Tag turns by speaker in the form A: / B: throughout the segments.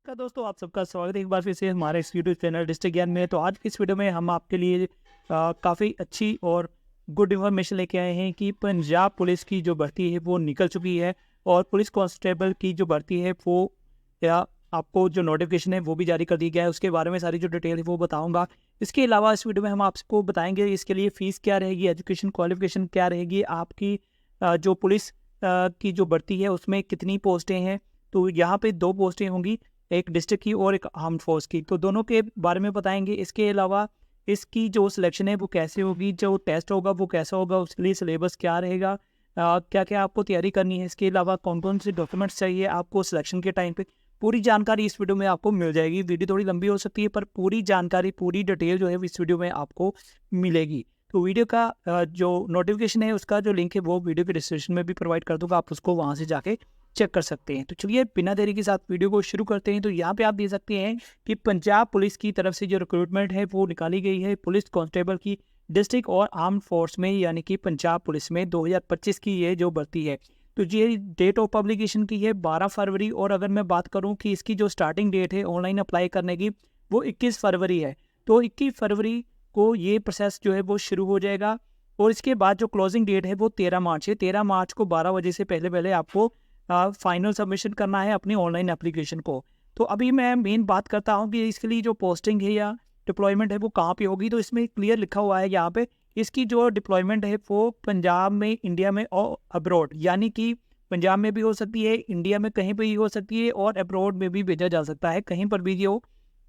A: का दोस्तों आप सबका स्वागत है एक बार फिर से हमारे इस यूट्यूब चैनल डिस्ट्रिक्ट ज्ञान में। तो आज की इस वीडियो में हम आपके लिए काफ़ी अच्छी और गुड इन्फॉर्मेशन लेके आए हैं कि पंजाब पुलिस की जो भर्ती है वो निकल चुकी है और पुलिस कांस्टेबल की जो भर्ती है वो या आपको जो नोटिफिकेशन है वो भी जारी कर दी गया है। उसके बारे में सारी जो डिटेल है वो बताऊंगा। इसके अलावा इस वीडियो में हम आपको बताएंगे इसके लिए फ़ीस क्या रहेगी, एजुकेशन क्वालिफिकेशन क्या रहेगी, आपकी जो पुलिस की जो भर्ती है उसमें कितनी पोस्टें हैं। तो यहाँ पे 2 पोस्टें होंगी, एक डिस्ट्रिक्ट की और एक आर्म्ड फोर्स की, तो दोनों के बारे में बताएंगे। इसके अलावा इसकी जो सिलेक्शन है वो कैसे होगी, जो टेस्ट होगा वो कैसा होगा, उसके लिए सिलेबस क्या रहेगा, क्या क्या आपको तैयारी करनी है, इसके अलावा कौन कौन से डॉक्यूमेंट्स चाहिए आपको सिलेक्शन के टाइम पे, पूरी जानकारी इस वीडियो में आपको मिल जाएगी। वीडियो थोड़ी लंबी हो सकती है पर पूरी जानकारी, पूरी डिटेल जो है इस वीडियो में आपको मिलेगी। तो वीडियो का जो नोटिफिकेशन है उसका जो लिंक है वो वीडियो के डिस्क्रिप्शन में भी प्रोवाइड कर दूंगा, आप उसको वहाँ से जाके चेक कर सकते हैं। तो चलिए बिना देरी के साथ वीडियो को शुरू करते हैं। तो यहाँ पे आप देख सकते हैं कि पंजाब पुलिस की तरफ से जो रिक्रूटमेंट है वो निकाली गई है पुलिस कांस्टेबल की डिस्ट्रिक्ट और आर्म फोर्स में, यानी कि पंजाब पुलिस में 2025 की ये जो भर्ती है। तो ये डेट ऑफ पब्लिकेशन की है 12 फरवरी, और अगर मैं बात करूँ कि इसकी जो स्टार्टिंग डेट है ऑनलाइन अप्लाई करने की वो 21 फरवरी है। तो 21 फरवरी को ये प्रोसेस जो है वो शुरू हो जाएगा और इसके बाद जो क्लोजिंग डेट है वो 13 मार्च है। 13 मार्च को 12 बजे से पहले पहले आपको फाइनल सबमिशन करना है अपनी ऑनलाइन एप्लीकेशन को। तो अभी मैं मेन बात करता हूँ कि इसके लिए जो पोस्टिंग है या डिप्लॉयमेंट है वो कहाँ पे होगी। तो इसमें क्लियर लिखा हुआ है यहाँ पे, इसकी जो डिप्लॉयमेंट है वो पंजाब में, इंडिया में और अब्रॉड, यानी कि पंजाब में भी हो सकती है, इंडिया में कहीं पर भी हो सकती है और अब्रॉड में भी भेजा जा सकता है, कहीं पर भी जो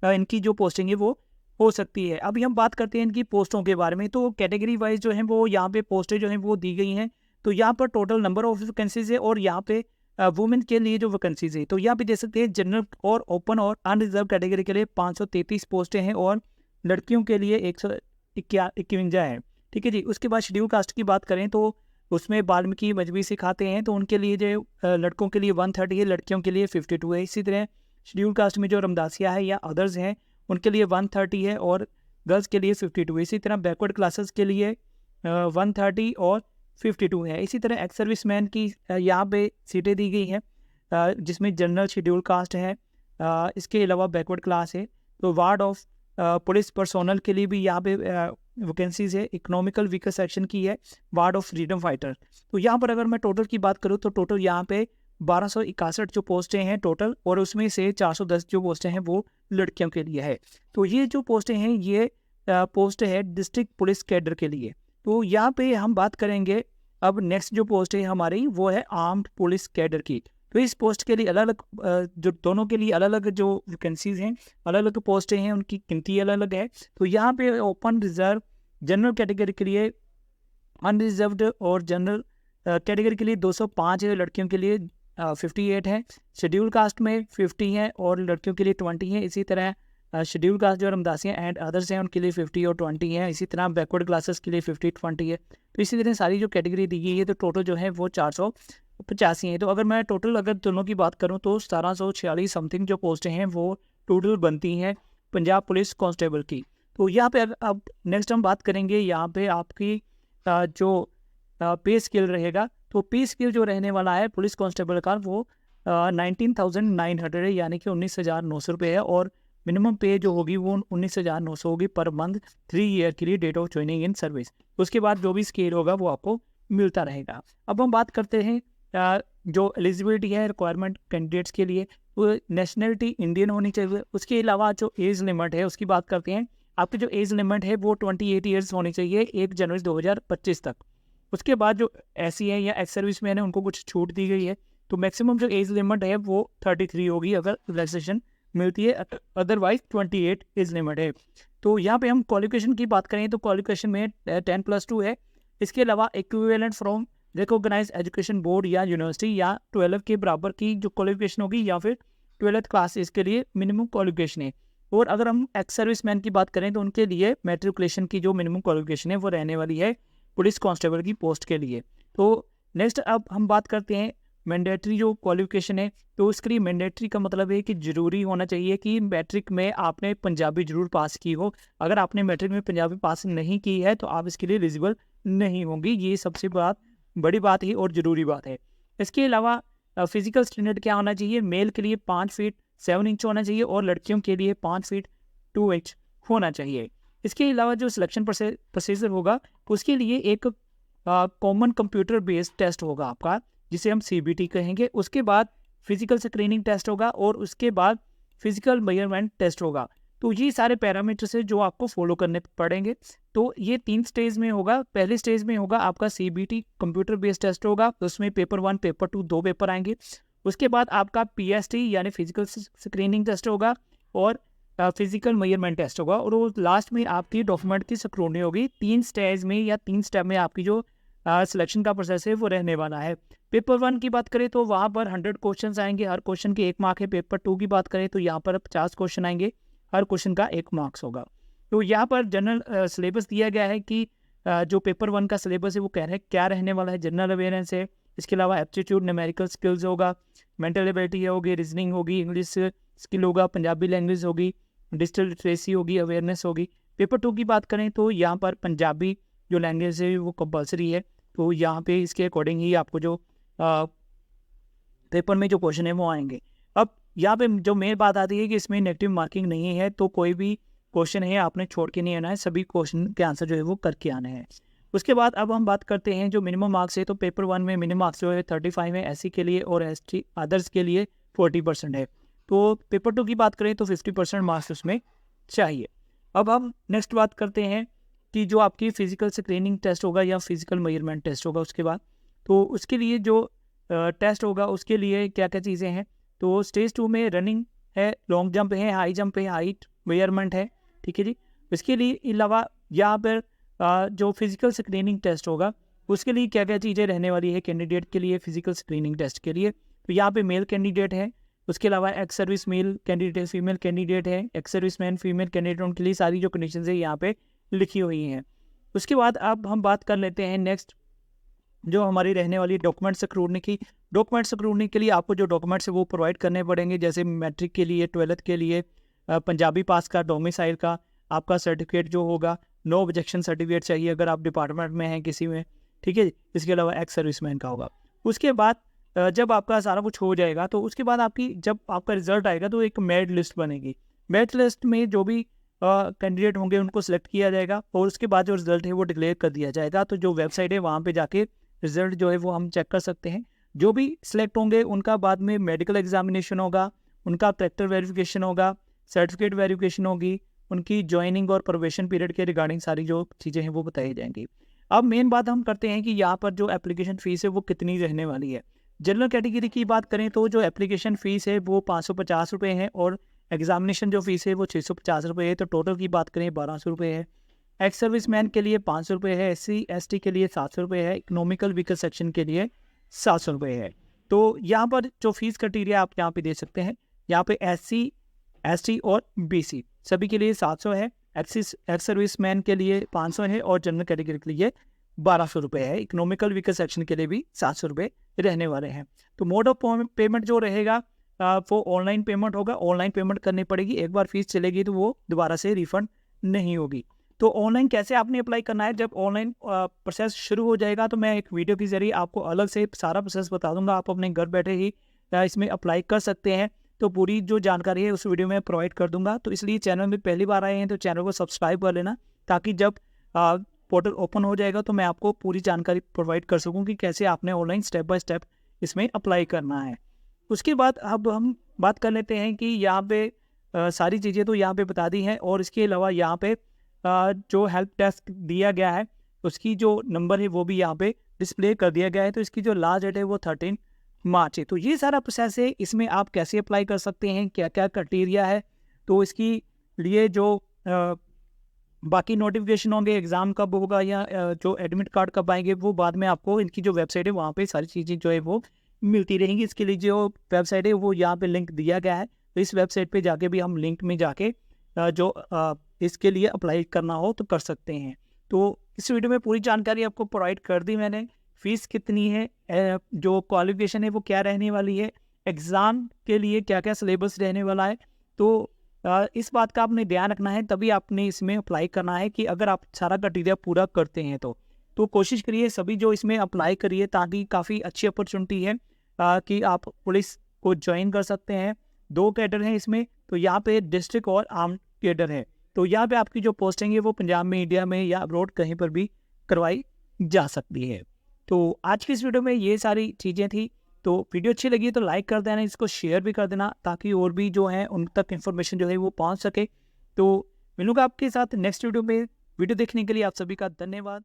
A: इनकी जो पोस्टिंग है वो हो सकती है। अभी हम बात करते हैं इनकी पोस्टों के बारे में। तो कैटेगरी वाइज जो है वो यहाँ पे पोस्टें जो हैं वो दी गई हैं। तो यहाँ पर टोटल नंबर ऑफ वैकेंसीज है और यहाँ पे वुमेन के लिए जो वैकेंसीज है तो यहाँ पे देख सकते हैं जनरल और ओपन और अनरिजर्व कैटेगरी के लिए 533 पोस्टें हैं और लड़कियों के लिए 151 है। ठीक है जी। उसके बाद शेड्यूल कास्ट की बात करें तो उसमें वाल्मीकि मजबी सिखाते हैं, तो उनके लिए जो लड़कों के लिए 130 है, लड़कियों के लिए 52 है। इसी तरह शेड्यूल कास्ट में जो रमदासिया है या अदर्स हैं उनके लिए 130 है और गर्ल्स के लिए 52। इसी तरह बैकवर्ड क्लासेस के लिए 130 और 52 है। इसी तरह एक्स सर्विस मैन की यहाँ पे सीटें दी गई हैं जिसमें जनरल शेड्यूल कास्ट है, इसके अलावा बैकवर्ड क्लास है। तो वार्ड ऑफ पुलिस पर्सोनल के लिए भी यहाँ पे वैकेंसीज है। इकोनॉमिकल वीकर सेक्शन की है वार्ड ऑफ फ्रीडम फाइटर। तो यहाँ पर अगर मैं टोटल की बात करूँ तो टोटल यहाँ पे 1261 जो पोस्टें हैं टोटल, और उसमें से 410 जो पोस्टें हैं वो लड़कियों के लिए है। तो ये जो पोस्टें हैं ये पोस्ट है डिस्ट्रिक्ट पुलिस कैडर के लिए। तो यहाँ पे हम बात करेंगे अब नेक्स्ट जो पोस्ट है हमारी वो है आर्म्ड पुलिस कैडर की। तो इस पोस्ट के लिए अलग अलग जो दोनों के लिए अलग अलग जो वैकेंसीज हैं, अलग अलग पोस्टें हैं, उनकी गिनती अलग अलग है। तो यहाँ पे ओपन रिजर्व जनरल कैटेगरी के लिए, अनरिजर्व्ड और जनरल कैटेगरी के लिए 205 है, लड़कियों के लिए 58 है। शेड्यूल कास्ट में 50 है और लड़कियों के लिए 20 है। इसी तरह शेड्यूल कास्ट जो रमदासियाँ एंड अदर्स हैं उनके लिए 50 और 20 है। इसी तरह बैकवर्ड क्लासेस के लिए 50-20 है। तो इसी तरह सारी जो कैटेगरी दी गई है तो टोटल जो है वो 485 है। तो अगर मैं टोटल अगर दोनों की बात करूँ तो 1746 समथिंग जो पोस्टें हैं वो टोटल बनती हैं पंजाब पुलिस कांस्टेबल की। तो यहाँ पे अब नेक्स्ट हम बात करेंगे यहाँ पे आपकी जो पे स्केल रहेगा। तो पे स्केल जो रहने वाला है पुलिस कांस्टेबल का वो 19,900 है, यानी कि 19,900 रुपये है। और मिनिमम पे जो होगी वो 19,900 होगी पर मंथ 3 ईयर के लिए date of joining in service. उसके बाद जो भी स्केल होगा वो आपको मिलता रहेगा। अब हम बात करते हैं जो एलिजिबिलिटी है रिक्वायरमेंट कैंडिडेट्स के लिए, वो नेशनलिटी इंडियन होनी चाहिए। उसके अलावा जो एज लिमिट है उसकी बात करते हैं। आपकी जो एज लिमिट है वो 28 ईयर्स होनी चाहिए 1 जनवरी 2025 तक। उसके बाद जो ऐसी है या एक्स सर्विस मैन है उनको कुछ छूट दी गई है। तो मैक्सिमम जो एज लिमिट है वो 33 होगी अगर रिलैक्सेशन मिलती है, अदरवाइज 28 एज लिमिट है। तो यहाँ पे हम क्वालिफिकेशन की बात करें तो क्वालिफिकेशन में 10+2 है। इसके अलावा equivalent from recognise education board या यूनिवर्सिटी या 12 के बराबर की जो क्वालिफिकेशन होगी या फिर 12th क्लास इसके लिए मिनिमम क्वालिफिकेशन है। और अगर हम एक्स सर्विस मैन की बात करें तो उनके लिए मैट्रिकुलेशन की जो मिनिमम क्वालिफिकेशन है वो रहने वाली है पुलिस कांस्टेबल की पोस्ट के लिए। तो नेक्स्ट अब हम बात करते हैं मैंडेटरी जो क्वालिफिकेशन है। तो उसके लिए मैंडेटरी का मतलब है कि ज़रूरी होना चाहिए कि मैट्रिक में आपने पंजाबी जरूर पास की हो। अगर आपने मैट्रिक में पंजाबी पास नहीं की है तो आप इसके लिए एलिजिबल नहीं होंगी। ये सबसे बड़ी बात है और ज़रूरी बात है। इसके अलावा फिजिकल स्टैंडर्ड क्या होना चाहिए, मेल के लिए 5 फीट 7 इंच होना चाहिए और लड़कियों के लिए 5 फीट 2 इंच होना चाहिए। इसके अलावा जो सिलेक्शन प्रोसीजर होगा उसके लिए एक कॉमन कंप्यूटर बेस्ड टेस्ट होगा आपका, जिसे हम CBT कहेंगे। उसके बाद फिजिकल स्क्रीनिंग टेस्ट होगा और उसके बाद फिजिकल मेजरमेंट टेस्ट होगा। तो ये सारे पैरामीटर्स है जो आपको फॉलो करने पड़ेंगे। तो ये 3 स्टेज में होगा। पहले स्टेज में होगा आपका CBT कंप्यूटर बेस्ड टेस्ट होगा, उसमें पेपर 1 पेपर 2 2 पेपर आएंगे। उसके बाद आपका PST यानी फिजिकल स्क्रीनिंग टेस्ट होगा और फिजिकल मेजरमेंट टेस्ट होगा और वो लास्ट में आपकी डॉक्यूमेंट की स्क्रूटनी होगी। 3 स्टेज में या 3 स्टेप में आपकी जो सिलेक्शन का प्रोसेस है वो रहने वाला है। पेपर 1 की बात करें तो वहाँ पर 100 क्वेश्चन आएंगे, हर क्वेश्चन के 1 मार्क है। पेपर 2 की बात करें तो यहाँ पर 50 क्वेश्चन आएंगे, हर क्वेश्चन का 1 मार्क्स होगा। तो यहाँ पर जनरल सिलेबस दिया गया है कि जो पेपर 1 का सिलेबस है वो क्या रहने वाला है। जनरल अवेयरनेस है, इसके अलावा एप्टीट्यूड, न्यूमेरिकल स्किल्स होगा, मेंटल एबिलिटी होगी, रीजनिंग होगी, इंग्लिश स्किल होगा, पंजाबी लैंग्वेज होगी, डिजिटल लिटरेसी होगी, अवेयरनेस होगी। पेपर 2 की बात करें तो यहाँ पर पंजाबी जो लैंग्वेज है वो कंपलसरी है। तो यहाँ पे इसके अकॉर्डिंग ही आपको जो पेपर में जो क्वेश्चन है वो आएंगे। अब यहाँ पे जो मेन बात आती है कि इसमें नेगेटिव मार्किंग नहीं है, तो कोई भी क्वेश्चन है आपने छोड़ के नहीं आना है, सभी क्वेश्चन के आंसर जो है वो करके आने हैं। उसके बाद अब हम बात करते हैं जो मिनिमम मार्क्स है। तो पेपर 1 में मिनिमम मार्क्स जो है 35 है SC के लिए और ST अदर्स के लिए 40% है। तो पेपर 2 की बात करें तो 50% मार्क्स उसमें चाहिए। अब हम नेक्स्ट बात करते हैं कि जो आपकी फिजिकल स्क्रीनिंग टेस्ट होगा या फिजिकल मेजरमेंट टेस्ट होगा उसके बाद, तो उसके लिए जो टेस्ट होगा उसके लिए क्या क्या चीज़ें हैं। तो स्टेज 2 में रनिंग है, लॉन्ग जंप है, हाई जंप है, हाइट मेजरमेंट है, ठीक है जी। इसके लिए अलावा यहाँ पर जो फिजिकल स्क्रीनिंग टेस्ट होगा उसके लिए क्या क्या चीज़ें रहने वाली है कैंडिडेट के लिए फिजिकल स्क्रीनिंग टेस्ट के लिए। तो यहाँ पे मेल कैंडिडेट है, उसके अलावा ex service male candidate, female candidate है, ex service man female candidate, उनके लिए सारी जो कंडीशन है यहाँ पे लिखी हुई हैं। उसके बाद अब हम बात कर लेते हैं नेक्स्ट जो हमारी रहने वाली डॉक्यूमेंट स्क्रूटनी की। डॉक्यूमेंट स्क्रूटनी के लिए आपको जो डॉक्यूमेंट्स है वो प्रोवाइड करने पड़ेंगे, जैसे मैट्रिक के लिए, 12th के लिए पंजाबी पास का, डोमिसाइल का आपका सर्टिफिकेट जो होगा, नो ऑब्जेक्शन सर्टिफिकेट चाहिए अगर आप डिपार्टमेंट में हैं किसी में, ठीक है। इसके अलावा एक्स सर्विसमैन का होगा। उसके बाद जब आपका सारा कुछ हो जाएगा तो उसके बाद आपकी जब आपका रिजल्ट आएगा तो एक मेरिट लिस्ट बनेगी। मेरिट लिस्ट में जो भी कैंडिडेट होंगे उनको सिलेक्ट किया जाएगा और उसके बाद जो रिजल्ट है वो डिक्लेयर कर दिया जाएगा। तो जो वेबसाइट है वहाँ पे जाके रिजल्ट जो है वो हम चेक कर सकते हैं। जो भी सिलेक्ट होंगे उनका बाद में मेडिकल एग्जामिनेशन होगा, उनका कैरेक्टर वेरिफिकेशन होगा, सर्टिफिकेट वेरिफिकेशन होगी, उनकी ज्वाइनिंग और प्रोबेशन पीरियड के रिगार्डिंग सारी जो चीज़ें हैं वो बताई जाएंगी। अब मेन बात हम करते हैं कि यहाँ पर जो एप्लीकेशन फ़ीस है वो कितनी रहने वाली है। जनरल कैटेगरी की बात करें तो जो एप्लीकेशन फ़ीस है वो 550 रुपये है और एग्जामिनेशन जो फीस है वो 650 रुपये है। तो टोटल की बात करें 1200 रुपये है। एक्स सर्विस मैन के लिए 500 रुपये है, SC ST के लिए 700 रुपये है, इकोनॉमिकल वीकर सेक्शन के लिए 700 रुपये है। तो यहाँ पर जो फीस क्राइटेरिया आप यहाँ पे दे सकते हैं, यहाँ पे SC ST और BC सभी के लिए 700 है, एक्स सर्विस मैन के लिए 500 है और जनरल कैटेगरी के लिए 1200 रुपये है। इकोनॉमिकल वीकर सेक्शन के लिए भी 700 रुपये रहने वाले हैं। तो मोड ऑफ पेमेंट जो रहेगा वो ऑनलाइन पेमेंट होगा, ऑनलाइन पेमेंट करनी पड़ेगी। एक बार फीस चलेगी तो वो दोबारा से रिफंड नहीं होगी। तो ऑनलाइन कैसे आपने अप्लाई करना है, जब ऑनलाइन प्रोसेस शुरू हो जाएगा तो मैं एक वीडियो के जरिए आपको अलग से सारा प्रोसेस बता दूंगा। आप अपने घर बैठे ही इसमें अप्लाई कर सकते हैं। तो पूरी जो जानकारी है उस वीडियो में प्रोवाइड कर दूंगा। तो इसलिए चैनल में पहली बार आए हैं तो चैनल को सब्सक्राइब कर लेना, ताकि जब पोर्टल ओपन हो जाएगा तो मैं आपको पूरी जानकारी प्रोवाइड कर सकूँ कि कैसे आपने ऑनलाइन स्टेप बाय स्टेप इसमें अप्लाई करना है। उसके बाद अब हम बात कर लेते हैं कि यहाँ पे सारी चीज़ें तो यहाँ पे बता दी हैं और इसके अलावा यहाँ पे जो हेल्प डेस्क दिया गया है उसकी जो नंबर है वो भी यहाँ पे डिस्प्ले कर दिया गया है। तो इसकी जो लास्ट डेट है वो 13 मार्च है। तो ये सारा प्रोसेस है, इसमें आप कैसे अप्लाई कर सकते हैं, क्या क्या क्राइटेरिया है। तो इसकी लिए जो बाकी नोटिफिकेशन होंगे, एग्ज़ाम कब होगा या जो एडमिट कार्ड कब आएंगे, वो बाद में आपको इनकी जो वेबसाइट है वहाँ पे सारी चीज़ें जो है वो मिलती रहेंगी। इसके लिए जो वेबसाइट है वो यहाँ पे लिंक दिया गया है। तो इस वेबसाइट पे जाके भी हम लिंक में जाके जो इसके लिए अप्लाई करना हो तो कर सकते हैं। तो इस वीडियो में पूरी जानकारी आपको प्रोवाइड कर दी मैंने। फ़ीस कितनी है, जो क्वालिफिकेशन है वो क्या रहने वाली है, एग्ज़ाम के लिए क्या क्या सिलेबस रहने वाला है। तो इस बात का आपने ध्यान रखना है, तभी आपने इसमें अप्लाई करना है कि अगर आप सारा क्राइटेरिया पूरा करते हैं तो कोशिश करिए सभी जो इसमें अप्लाई करिए, ताकि काफ़ी अच्छी अपॉर्चुनिटी है कि आप पुलिस को ज्वाइन कर सकते हैं। 2 कैडर हैं इसमें। तो यहाँ पे डिस्ट्रिक्ट और आर्म कैडर है। तो यहाँ पे आपकी जो पोस्टिंग है वो पंजाब में, इंडिया में या अब्रॉड कहीं पर भी करवाई जा सकती है। तो आज की इस वीडियो में ये सारी चीज़ें थी। तो वीडियो अच्छी लगी तो लाइक कर देना, इसको शेयर भी कर देना ताकि और भी जो है उन तक इन्फॉर्मेशन जो है वो पहुँच सके। तो मिलूँगा आपके साथ नेक्स्ट वीडियो में। वीडियो देखने के लिए आप सभी का धन्यवाद।